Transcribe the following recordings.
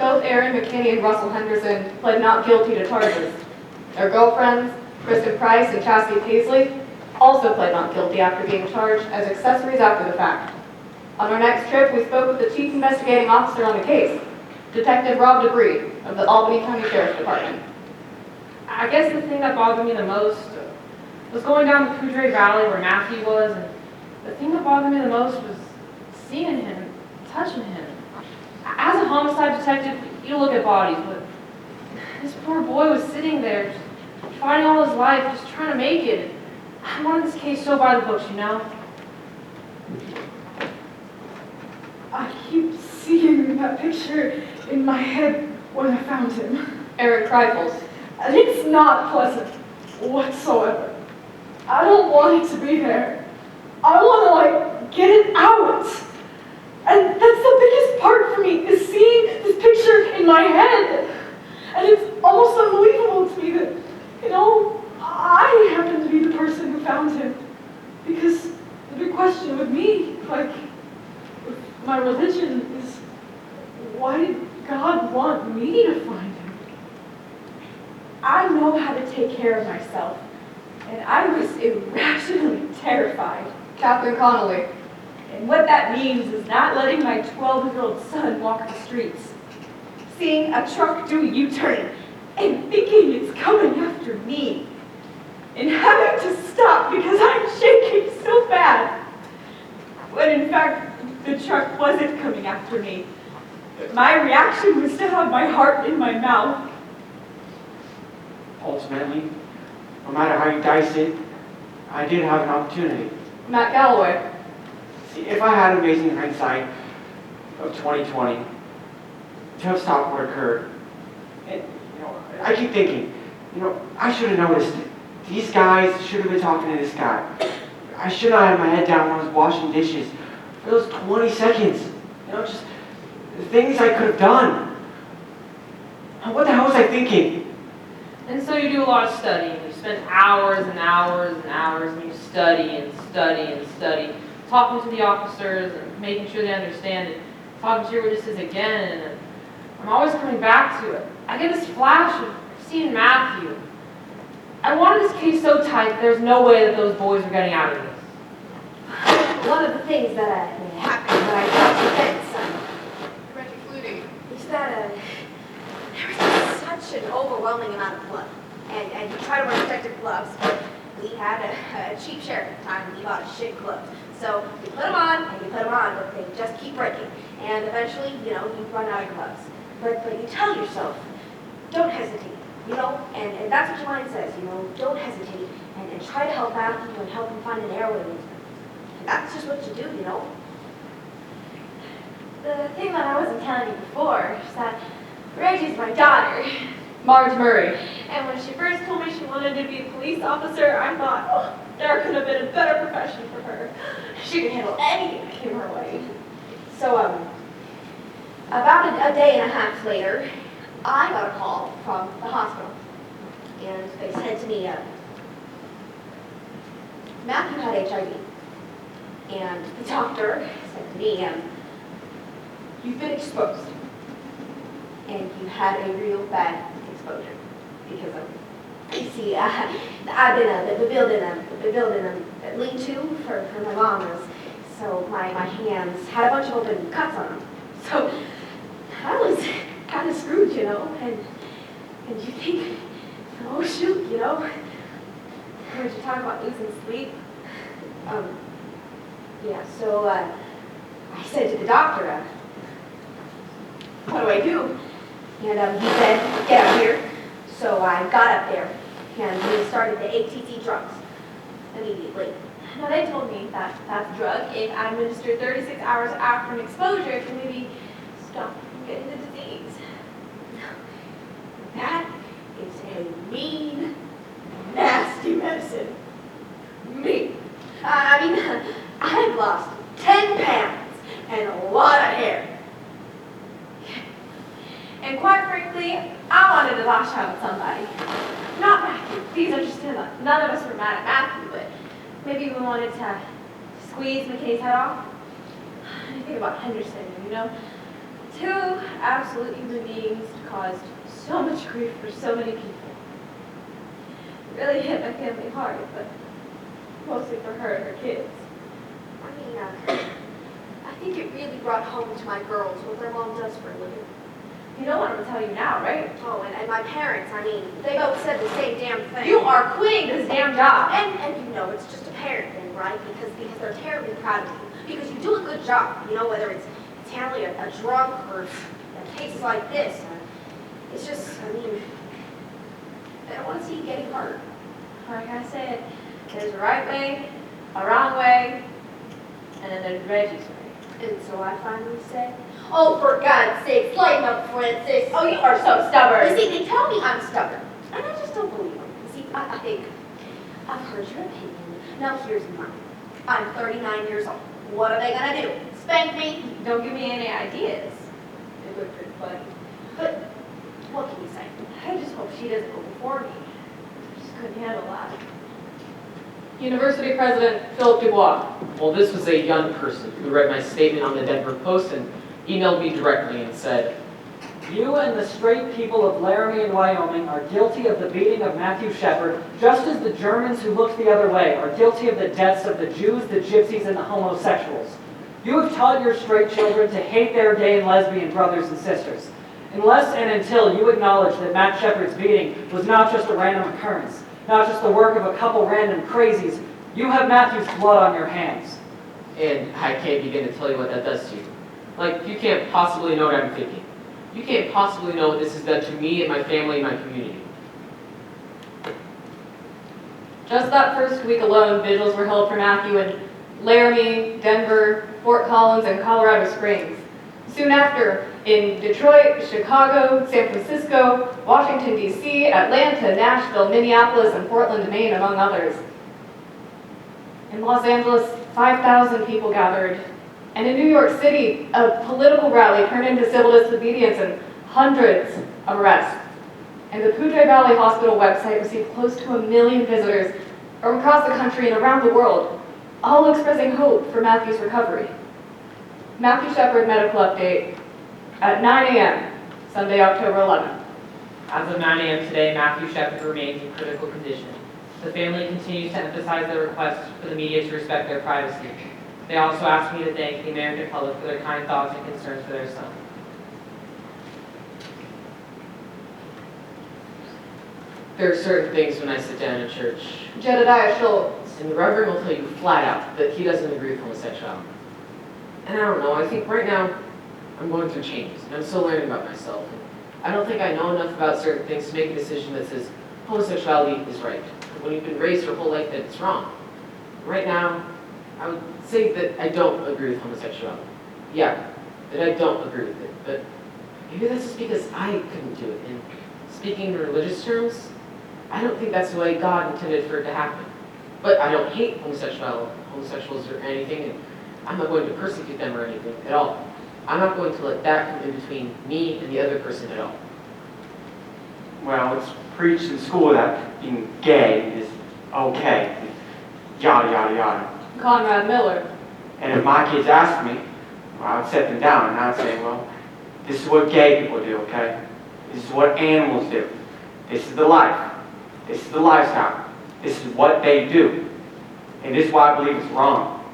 Both Aaron McKinney and Russell Henderson pled not guilty to charges. Their girlfriends, Kristen Price and Chastity Paisley, also pled not guilty after being charged as accessories after the fact. On our next trip, we spoke with the chief investigating officer on the case, Detective Rob DeBree of the Albany County Sheriff's Department. I guess the thing that bothered me the most was going down the Poudre Valley where Matthew was, and the thing that bothered me the most was seeing him, touching him. As a homicide detective, you look at bodies, but this poor boy was sitting there, just fighting all his life, just trying to make it. I wanted this case so by the books, you know? I keep seeing that picture in my head when I found him. Aaron Trifles. And it's not pleasant whatsoever. I don't want it to be there. I want to, get it out. And that's the biggest part for me, is seeing this picture in my head. And it's almost unbelievable to me that, I happen to be the person who found him. Because the big question with me, with my religion, is why did God want me to find him? I know how to take care of myself, and I was irrationally terrified. Catherine Connolly. And what that means is not letting my 12-year-old son walk the streets, seeing a truck do a U-turn, and thinking it's coming after me, and having to stop because I'm shaking so bad, when in fact the truck wasn't coming after me. My reaction was to have my heart in my mouth. Ultimately, no matter how you dice it, I did have an opportunity. Matt Galloway. See, if I had amazing hindsight of 2020 to have stopped what occurred, and, I keep thinking, I should have noticed it. These guys should have been talking to this guy. I should not have my head down when I was washing dishes for those 20 seconds. Just the things I could have done. What the hell was I thinking? And so you do a lot of studying. You spend hours and hours and hours, and you study and study and study, talking to the officers and making sure they understand it, talking to your witnesses again, and I'm always coming back to it. I get this flash of seeing Matthew. I wanted this case so tight, there's no way that those boys were getting out of this. One of the things that happened when I got to fence is that there was such an overwhelming amount of blood. And you try to wear protective gloves, but we had a cheap sheriff at the time, and he bought shit gloves. So you put them on, and you put them on, but they just keep breaking. And eventually, you run out of gloves. But you tell yourself, don't hesitate, and that's what your mind says, don't hesitate, and try to help Matthew and help him find an airway. And that's just what you do, The thing that I wasn't telling you before is that Reggie's my daughter. Marge Murray. And when she first told me she wanted to be a police officer, I thought, there could have been a better profession for her. She could handle anything that came her way. So, about a day and a half later, I got a call from the hospital. And they said to me, Matthew had HIV. And the doctor said to me, you've been exposed. And you had a real bad exposure because of, you see, I've been building a lean-to for my mom, so my hands had a bunch of open cuts on them. So I was kind of screwed, and you think, oh shoot, when you talk about losing sleep, so I said to the doctor, what do I do? And he said, get up here. So I got up there, and we started the ATT drugs immediately. Now they told me that that drug, if administered 36 hours after an exposure, can maybe stop from getting the disease. That is a mean, nasty medicine. Me. I've lost 10 pounds and a lot of hair. And quite frankly, I wanted to lash out at somebody. Not Matthew. These are just none of us were mad at Matthew, but maybe we wanted to squeeze McKay's head off. I think about Henderson, Two absolute human beings caused so much grief for so many people. It really hit my family hard, but mostly for her and her kids. I think it really brought home to my girls what their mom does for a living. You know what I'm gonna tell you now, right? Oh, and my parents, they both said the same damn thing. You are quitting this damn job. And you know, it's just a parent thing, right? Because they're terribly proud of you. Because you do a good job, you know, whether it's handling a drunk or a case like this. It's just, I don't want to see you getting hurt. Like I said, there's a right way, a wrong way, and then there's Reggie's way. And so I finally said, oh, for God's sake, lighten up, Francis. Oh, you are so stubborn. You see, they tell me I'm stubborn, and I just don't believe them. You see, I think I've heard your opinion. Now here's mine. I'm 39 years old. What are they gonna do? Spank me? Don't give me any ideas. It would be funny. But what can you say? I just hope she doesn't go before me. I just couldn't handle that. University President Philip Dubois. Well, this was a young person who read my statement on the Denver Post and emailed me directly and said, "You and the straight people of Laramie and Wyoming are guilty of the beating of Matthew Shepard, just as the Germans who looked the other way are guilty of the deaths of the Jews, the gypsies, and the homosexuals. You have taught your straight children to hate their gay and lesbian brothers and sisters. Unless and until you acknowledge that Matt Shepard's beating was not just a random occurrence, not just the work of a couple random crazies, you have Matthew's blood on your hands." and I can't begin to tell you what that does to you. Like, you can't possibly know what I'm thinking. You can't possibly know what this has done to me and my family and my community. Just that first week alone, vigils were held for Matthew in Laramie, Denver, Fort Collins, and Colorado Springs. Soon after, in Detroit, Chicago, San Francisco, Washington, D.C., Atlanta, Nashville, Minneapolis, and Portland, Maine, among others. In Los Angeles, 5,000 people gathered. And in New York City, a political rally turned into civil disobedience and hundreds of arrests. And the Puget Valley Hospital website received close to 1 million visitors from across the country and around the world, all expressing hope for Matthew's recovery. Matthew Shepard medical update at 9 a.m., Sunday, October 11th. As of 9 a.m. today, Matthew Shepard remains in critical condition. The family continues to emphasize their request for the media to respect their privacy. They also asked me to thank the American public for their kind thoughts and concerns for their son. There are certain things when I sit down in church, Jedediah Schultz. and the Reverend will tell you flat out that he doesn't agree with homosexuality. And I don't know, I think right now I'm going through changes, and I'm still learning about myself. And I don't think I know enough about certain things to make a decision that says homosexuality is right, when you've been raised your whole life that it's wrong. Right now, I would say that I don't agree with homosexuality. Yeah, that I don't agree with it, but maybe that's just because I couldn't do it. And speaking in religious terms, I don't think that's the way God intended for it to happen. But I don't hate homosexuals or anything, and I'm not going to persecute them or anything at all. I'm not going to let that come in between me and the other person at all. Well, it's preached in school that being gay is okay. Yada, yada, yada. Conrad Miller. And if my kids asked me, well, I would set them down and I'd say, well, this is what gay people do, okay? This is what animals do. This is the life. This is the lifestyle. This is what they do. And this is why I believe it's wrong.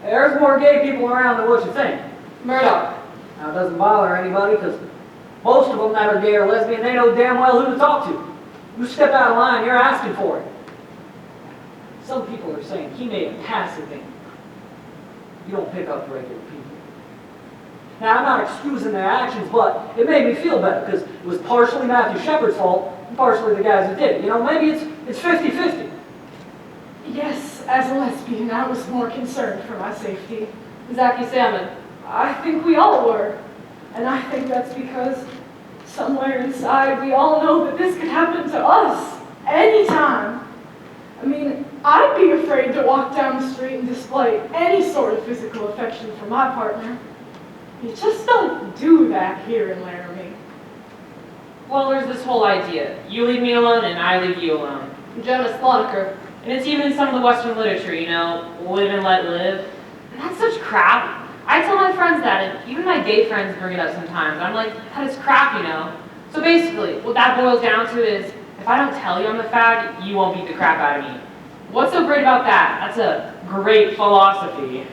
There's more gay people around than what you think. Murdoch. Now, it doesn't bother anybody because most of them that are gay or lesbian, they know damn well who to talk to. You step out of line, you're asking for it. Some people are saying he made a passive thing. You don't pick up regular people. Now, I'm not excusing their actions, but it made me feel better because it was partially Matthew Shepard's fault and partially the guys who did it. You know, maybe it's 50-50. Yes, as a lesbian, I was more concerned for my safety. Zachy Salmon. I think we all were. And I think that's because somewhere inside we all know that this could happen to us anytime. I mean, I'd be afraid to walk down the street and display any sort of physical affection for my partner. You just don't do that here in Laramie. Well, there's this whole idea. You leave me alone and I leave you alone. Jonas Slonaker. And it's even in some of the Western literature, you know, live and let live. And that's such crap. I tell my friends that, and even my gay friends bring it up sometimes. I'm like, that is crap, you know? So basically, what that boils down to is, if I don't tell you I'm a fag, you won't beat the crap out of me. What's so great about that? That's a great philosophy.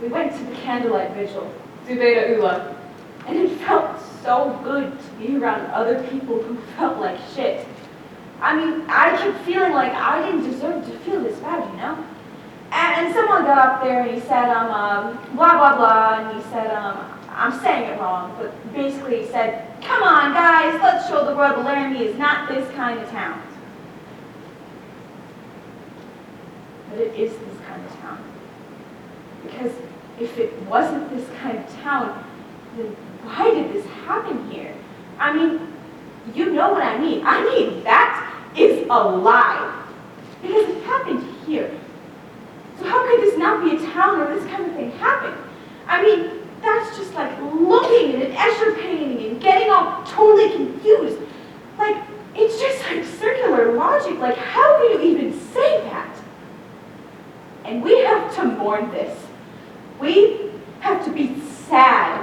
We went to the candlelight vigil, Zu Beta Ula. and it felt so good to be around other people who felt like shit. I mean, I kept feeling like I didn't deserve to feel this bad, you know? And someone got up there and he said, blah, blah, blah, and he said, I'm saying it wrong, but basically he said, come on, guys, let's show the world that Laramie is not this kind of town. But it is this kind of town. Because if it wasn't this kind of town, then why did this happen here? I mean, you know what I mean. I mean, that is a lie. Because it happened here. So how could this not be a town where this kind of thing happened? I mean, that's just like looking at an Escher painting and getting all totally confused. Like, it's just like circular logic. Like, how can you even say that? And we have to mourn this. We have to be sad